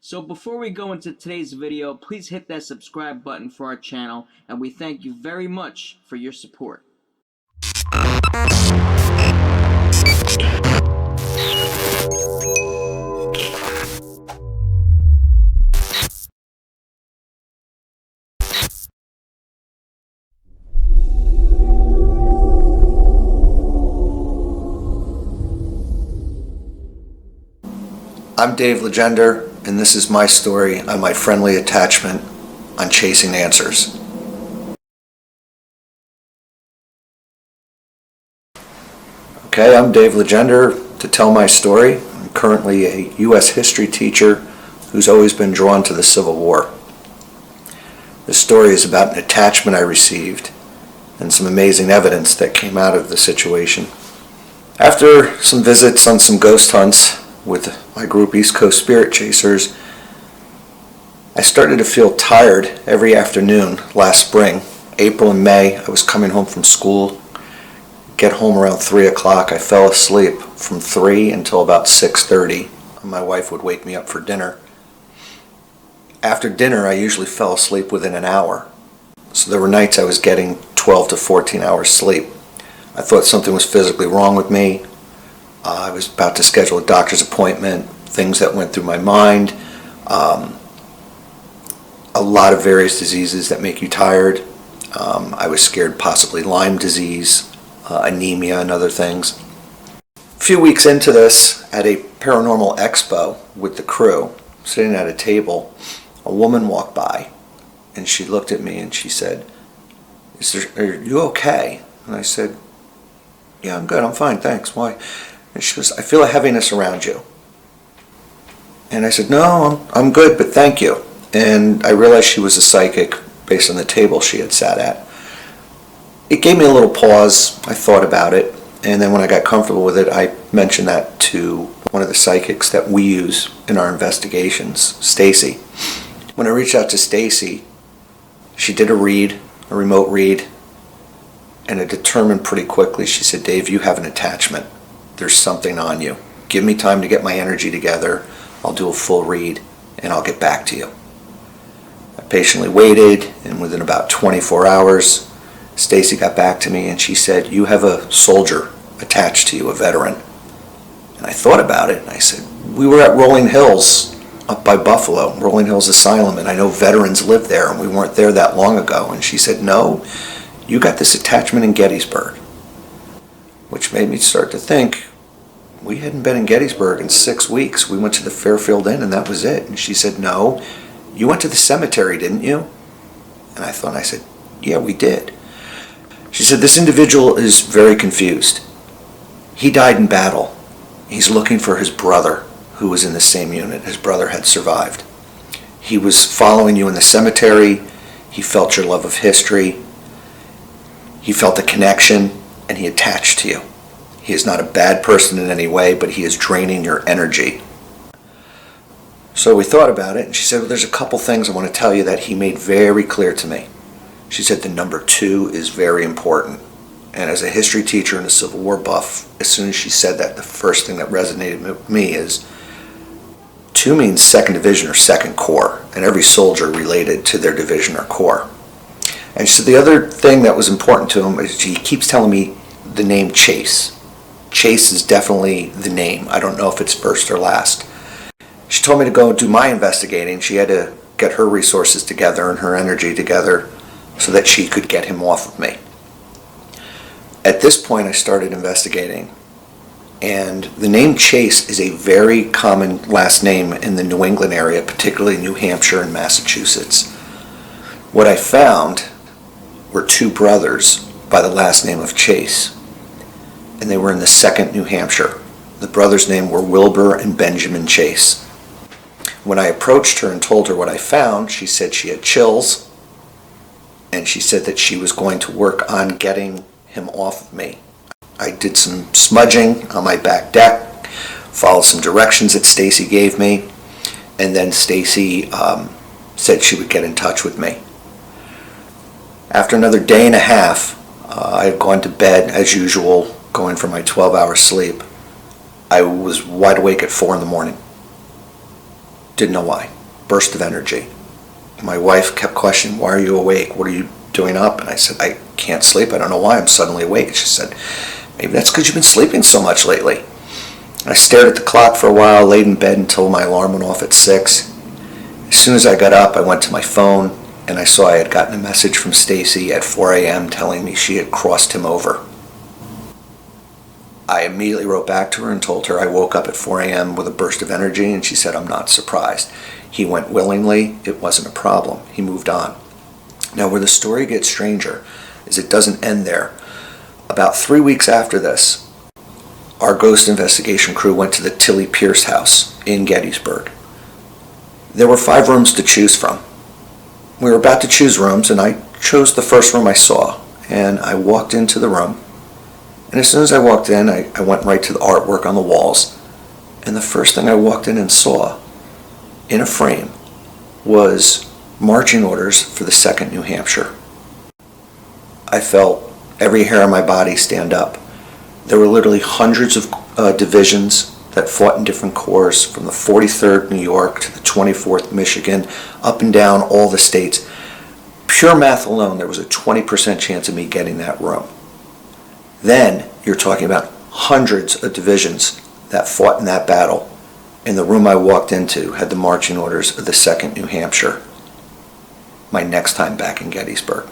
So before we go into today's video, please hit that subscribe button for our channel, and we thank you very much for your support. I'm Dave Legender, and this is my story on my friendly attachment on chasing answers. Okay, I'm Dave Legender to tell my story. I'm currently a U.S. history teacher who's always been drawn to the Civil War. This story is about an attachment I received and some amazing evidence that came out of the situation. After some visits on some ghost hunts with my group East Coast Spirit Chasers, I started to feel tired every afternoon last spring. April and May, I was coming home from school, get home around 3 o'clock. I fell asleep from 3 until about 6:30. My wife would wake me up for dinner. After dinner, I usually fell asleep within an hour. So there were nights I was getting 12 to 14 hours sleep. I thought something was physically wrong with me. I was about to schedule a doctor's appointment, things that went through my mind, a lot of various diseases that make you tired. I was scared possibly Lyme disease, anemia, and other things. A few weeks into this, at a paranormal expo with the crew, sitting at a table, a woman walked by, and she looked at me and she said, "Are you okay?" And I said, "Yeah, I'm good, I'm fine, thanks, why?" And she goes, "I feel a heaviness around you." And I said, "No, I'm good, but thank you." And I realized she was a psychic based on the table she had sat at. It gave me a little pause. I thought about it. And then when I got comfortable with it, I mentioned that to one of the psychics that we use in our investigations, Stacy. When I reached out to Stacy, she did a remote read, and it determined pretty quickly. She said, "Dave, you have an attachment. There's something on you. Give me time to get my energy together. I'll do a full read, and I'll get back to you." I patiently waited, and within about 24 hours, Stacy got back to me, and she said, "You have a soldier attached to you, a veteran." And I thought about it, and I said, "We were at Rolling Hills up by Buffalo, Rolling Hills Asylum, and I know veterans live there, and we weren't there that long ago." And she said, "No, you got this attachment in Gettysburg," which made me start to think, we hadn't been in Gettysburg in 6 weeks. We went to the Fairfield Inn and that was it. And she said, "No, you went to the cemetery, didn't you?" And I said, "Yeah, we did." She said, "This individual is very confused. He died in battle. He's looking for his brother who was in the same unit. His brother had survived. He was following you in the cemetery. He felt your love of history. He felt the connection, and he attached to you. He is not a bad person in any way, but he is draining your energy." So we thought about it, and she said, "Well, there's a couple things I want to tell you that he made very clear to me." She said, "The number 2 is very important." And as a history teacher and a Civil War buff, as soon as she said that, the first thing that resonated with me is 2 means 2nd Division or 2nd Corps, and every soldier related to their division or corps. And she said the other thing that was important to him is he keeps telling me the name Chase. Chase is definitely the name. I don't know if it's first or last. She told me to go do my investigating. She had to get her resources together and her energy together so that she could get him off of me. At this point, I started investigating. And the name Chase is a very common last name in the New England area, particularly New Hampshire and Massachusetts. What I found were 2 brothers by the last name of Chase, and they were in the 2nd New Hampshire. The brothers' names were Wilbur and Benjamin Chase. When I approached her and told her what I found, she said she had chills, and she said that she was going to work on getting him off of me. I did some smudging on my back deck, followed some directions that Stacy gave me, and then Stacy said she would get in touch with me. After another day and a half, I had gone to bed as usual, going for my 12-hour sleep. I was wide awake at 4 in the morning. Didn't know why. Burst of energy. My wife kept questioning, why are you awake? What are you doing up? And I said, I can't sleep. I don't know why I'm suddenly awake. She said, maybe that's because you've been sleeping so much lately. I stared at the clock for a while, laid in bed until my alarm went off at 6. As soon as I got up, I went to my phone, and I saw I had gotten a message from Stacy at 4 a.m. telling me she had crossed him over. I immediately wrote back to her and told her I woke up at 4 a.m. with a burst of energy, and she said, I'm not surprised. He went willingly. It wasn't a problem. He moved on. Now, where the story gets stranger is it doesn't end there. About 3 weeks after this, our ghost investigation crew went to the Tilly Pierce house in Gettysburg. There were 5 rooms to choose from. We were about to choose rooms, and I chose the first room I saw, and I walked into the room. And as soon as I walked in, I went right to the artwork on the walls. And the first thing I walked in and saw, in a frame, was marching orders for the 2nd New Hampshire. I felt every hair on my body stand up. There were literally hundreds of divisions that fought in different corps, from the 43rd New York to the 24th Michigan, up and down all the states. Pure math alone, there was a 20% chance of me getting that room. Then you're talking about hundreds of divisions that fought in that battle. And the room I walked into had the marching orders of the 2nd New Hampshire. My next time back in Gettysburg.